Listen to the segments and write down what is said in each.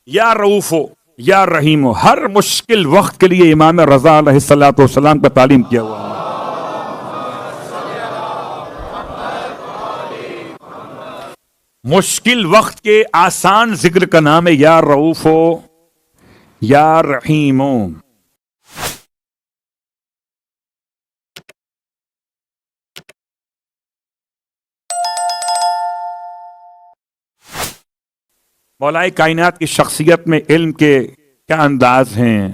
یا رؤوفو یا رحیمو، ہر مشکل وقت کے لیے امام رضا علیہ الصلوۃ والسلام کا تعلیم کیا ہوا ہے۔ مشکل وقت کے آسان ذکر کا نام ہے یا رؤوفو یا رحیمو۔ مولا کائنات کی شخصیت میں علم کے کیا انداز ہیں،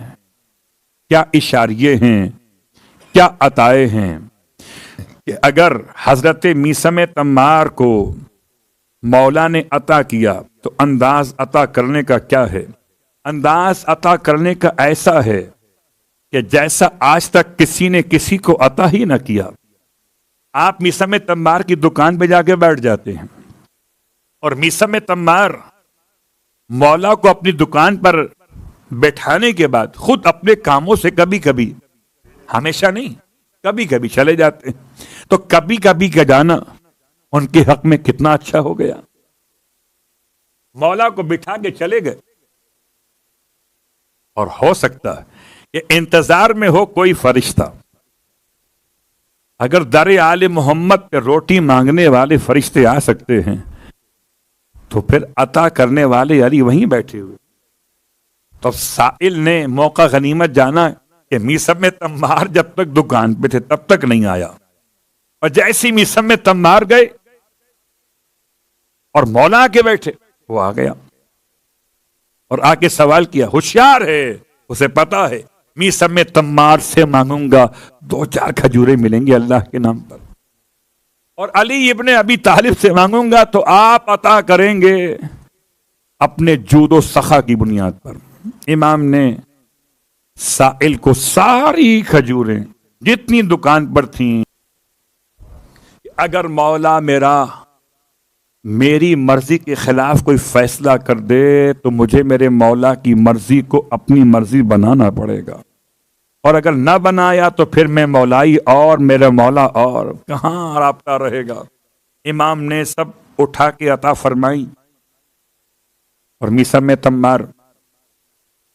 کیا اشاریے ہیں، کیا عطائے ہیں کہ اگر حضرت میثم تمار کو مولا نے عطا کیا تو انداز عطا کرنے کا کیا ہے؟ انداز عطا کرنے کا ایسا ہے کہ جیسا آج تک کسی نے کسی کو عطا ہی نہ کیا۔ آپ میثم تمار کی دکان پہ جا کے بیٹھ جاتے ہیں اور میثم تمار مولا کو اپنی دکان پر بیٹھانے کے بعد خود اپنے کاموں سے کبھی کبھی، ہمیشہ نہیں، کبھی کبھی چلے جاتے ہیں۔ تو کبھی کبھی کا جانا ان کے حق میں کتنا اچھا ہو گیا۔ مولا کو بٹھا کے چلے گئے، اور ہو سکتا ہے کہ انتظار میں ہو کوئی فرشتہ۔ اگر در آل محمد پہ روٹی مانگنے والے فرشتے آ سکتے ہیں تو پھر عطا کرنے والے علی وہیں بیٹھے ہوئے۔ تو سائل نے موقع غنیمت جانا کہ میثم تمار جب تک دکان پہ تھے تب تک نہیں آیا، اور جیسی میثم تمار گئے اور مولا کے بیٹھے، وہ آ گیا اور آ کے سوال کیا۔ ہوشیار ہے، اسے پتا ہے میثم تمار سے مانگوں گا 2-4 کھجوریں ملیں گی اللہ کے نام پر، اور علی ابن ابی طالب سے مانگوں گا تو آپ عطا کریں گے اپنے جود و سخا کی بنیاد پر۔ امام نے سائل کو ساری کھجوریں جتنی دکان پر تھیں، اگر مولا میری مرضی کے خلاف کوئی فیصلہ کر دے تو مجھے میرے مولا کی مرضی کو اپنی مرضی بنانا پڑے گا، اور اگر نہ بنایا تو پھر میں مولائی اور میرا مولا اور کہاں رابطہ رہے گا۔ امام نے سب اٹھا کے عطا فرمائی، اور میثم تمار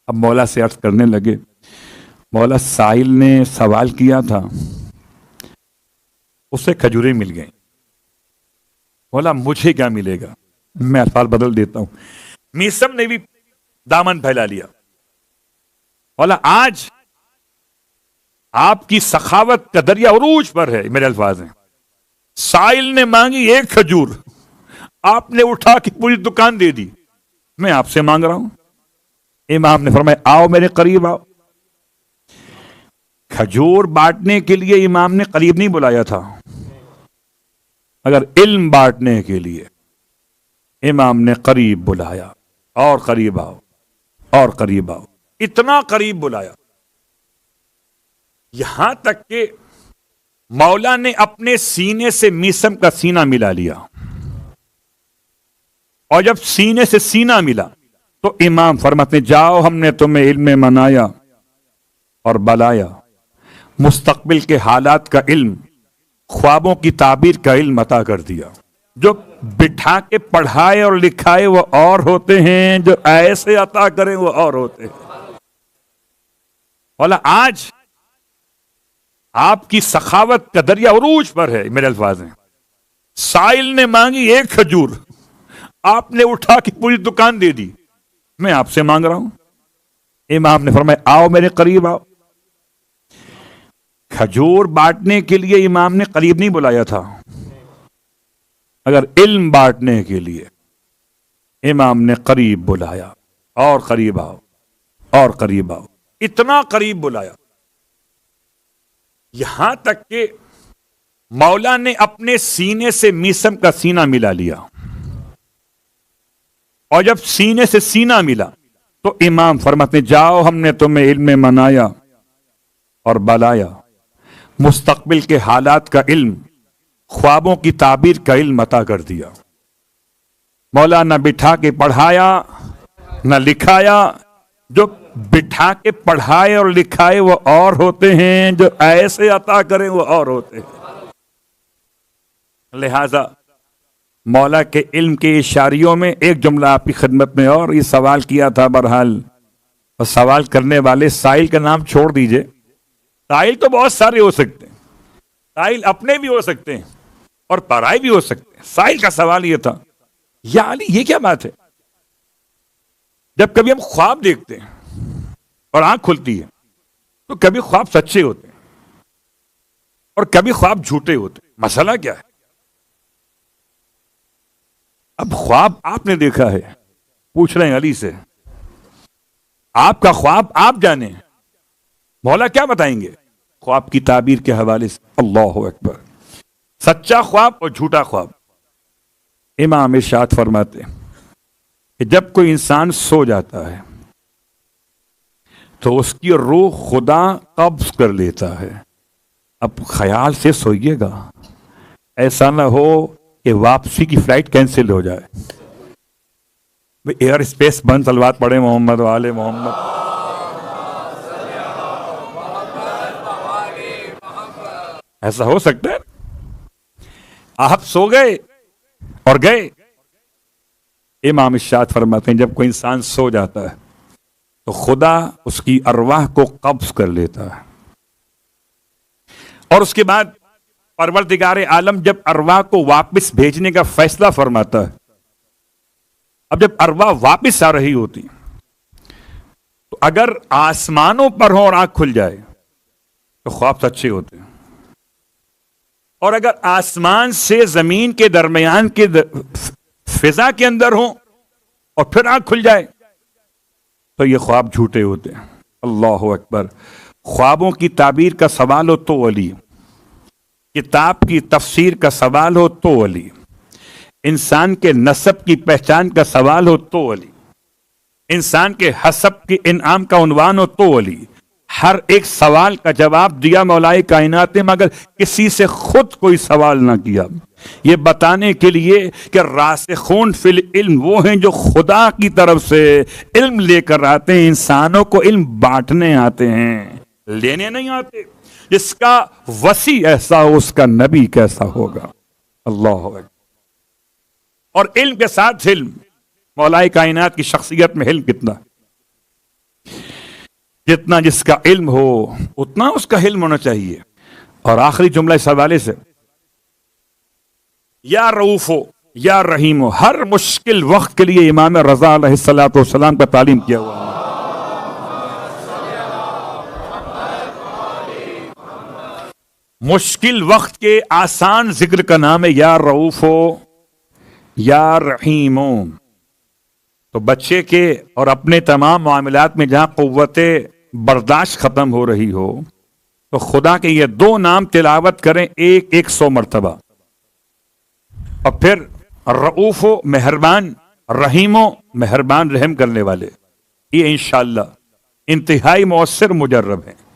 اب مولا سے عرض کرنے لگے، مولا سائل نے سوال کیا تھا، اسے کھجوریں مل گئیں، مولا مجھے کیا ملے گا؟ میں الفاظ بدل دیتا ہوں۔ میثم نے بھی دامن پھیلا لیا، مولا آج آپ کی سخاوت کا دریا عروج پر ہے، میرے الفاظ ہیں۔ سائل نے مانگی 1 کھجور، آپ نے اٹھا کے پوری دکان دے دی، میں آپ سے مانگ رہا ہوں۔ امام نے فرمایا آؤ میرے قریب آؤ۔ کھجور بانٹنے کے لیے امام نے قریب نہیں بلایا تھا، اگر علم بانٹنے کے لیے امام نے قریب بلایا، اور قریب آؤ اور قریب آؤ، اتنا قریب بلایا یہاں تک کہ مولا نے اپنے سینے سے میثم کا سینہ ملا لیا، اور جب سینے سے سینہ ملا تو امام فرماتے جاؤ ہم نے تمہیں علم میں منایا اور بلایا، مستقبل کے حالات کا علم، خوابوں کی تعبیر کا علم عطا کر دیا۔ جو بٹھا کے پڑھائے اور لکھائے وہ اور ہوتے ہیں، جو ایسے عطا کریں وہ اور ہوتے ہیں۔ مولا آج آپ کی سخاوت کا دریا عروج پر ہے، میرے الفاظ ہیں۔ سائل نے مانگی 1 کھجور، آپ نے اٹھا کے پوری دکان دے دی، میں آپ سے مانگ رہا ہوں۔ امام نے فرمایا آؤ میرے قریب آؤ۔ کھجور بانٹنے کے لیے امام نے قریب نہیں بلایا تھا، اگر علم بانٹنے کے لیے امام نے قریب بلایا، اور قریب آؤ اور قریب آؤ، اتنا قریب بلایا یہاں تک کہ مولا نے اپنے سینے سے میثم کا سینہ ملا لیا، اور جب سینے سے سینہ ملا تو امام فرماتے جاؤ ہم نے تمہیں علم میں منایا اور بلایا، مستقبل کے حالات کا علم، خوابوں کی تعبیر کا علم عطا کر دیا۔ مولا نہ بٹھا کے پڑھایا نہ لکھایا، جو بٹھا کے پڑھائے اور لکھائے وہ اور ہوتے ہیں، جو ایسے عطا کریں وہ اور ہوتے ہیں۔ لہذا مولا کے علم کے اشاریوں میں ایک جملہ آپ کی خدمت میں، اور یہ سوال کیا تھا بہرحال، اور سوال کرنے والے سائل کا نام چھوڑ دیجئے، سائل تو بہت سارے ہو سکتے ہیں، سائل اپنے بھی ہو سکتے ہیں اور پرائے بھی ہو سکتے ہیں۔ سائل کا سوال یہ تھا، یا علی یہ کیا بات ہے، جب کبھی ہم خواب دیکھتے ہیں اور آنکھ کھلتی ہے تو کبھی خواب سچے ہوتے ہیں اور کبھی خواب جھوٹے ہوتے ہیں، مسئلہ کیا ہے؟ اب خواب آپ نے دیکھا ہے، پوچھ رہے ہیں علی سے، آپ کا خواب آپ جانیں، مولا کیا بتائیں گے خواب کی تعبیر کے حوالے سے؟ اللہ اکبر، سچا خواب اور جھوٹا خواب۔ امام ارشاد فرماتے ہیں کہ جب کوئی انسان سو جاتا ہے تو اس کی روح خدا قبض کر لیتا ہے۔ اب خیال سے سوئیے گا، ایسا نہ ہو کہ واپسی کی فلائٹ کینسل ہو جائے۔ ایئر اسپیس بند، صلوات پڑھے محمد وآل محمد۔ ایسا ہو سکتا ہے آپ سو گئے اور گئے؟ امام ارشاد فرماتے ہیں جب کوئی انسان سو جاتا ہے تو خدا اس کی ارواح کو قبض کر لیتا ہے، اور اس کے بعد پروردگار عالم جب ارواح کو واپس بھیجنے کا فیصلہ فرماتا ہے۔ اب جب ارواح واپس آ رہی ہوتی تو اگر آسمانوں پر ہو اور آنکھ کھل جائے تو خواب سچے ہوتے ہیں، اور اگر آسمان سے زمین کے درمیان کے فضا کے اندر ہو اور پھر آنکھ کھل جائے تو یہ خواب جھوٹے ہوتے ہیں۔ اللہ اکبر۔ خوابوں کی تعبیر کا سوال ہو تو ولی، کتاب کی تفسیر کا سوال ہو تو ولی، انسان کے نسب کی پہچان کا سوال ہو تو ولی، انسان کے حسب کے انعام کا عنوان ہو تو ولی، ہر ایک سوال کا جواب دیا مولا کائنات نے، مگر کسی سے خود کوئی سوال نہ کیا، یہ بتانے کے لیے کہ راسخون فی العلم وہ ہیں جو خدا کی طرف سے علم لے کر آتے ہیں، انسانوں کو علم بانٹنے آتے ہیں، لینے نہیں آتے۔ جس کا وسیع ایسا ہو اس کا نبی کیسا ہوگا؟ اللہ اکبر۔ اور علم کے ساتھ علم، مولا کائنات کی شخصیت میں علم کتنا، جتنا جس کا علم ہو اتنا اس کا علم ہونا چاہیے۔ اور آخری جملہ اس حوالے سے، یا رؤوف ہو یا رحیم ہو، ہر مشکل وقت کے لیے امام رضا علیہ الصلوۃ والسلام کا تعلیم کیا ہوا ہے۔ مشکل وقت کے آسان ذکر کا نام ہے یا رؤوف ہو یا رحیم ہو۔ تو بچے کے اور اپنے تمام معاملات میں جہاں قوت برداشت ختم ہو رہی ہو تو خدا کے یہ دو نام تلاوت کریں 100 مرتبہ، اور پھر رؤوف و مہربان، رحیم و مہربان رحم کرنے والے، یہ انشاءاللہ انتہائی مؤثر مجرب ہیں۔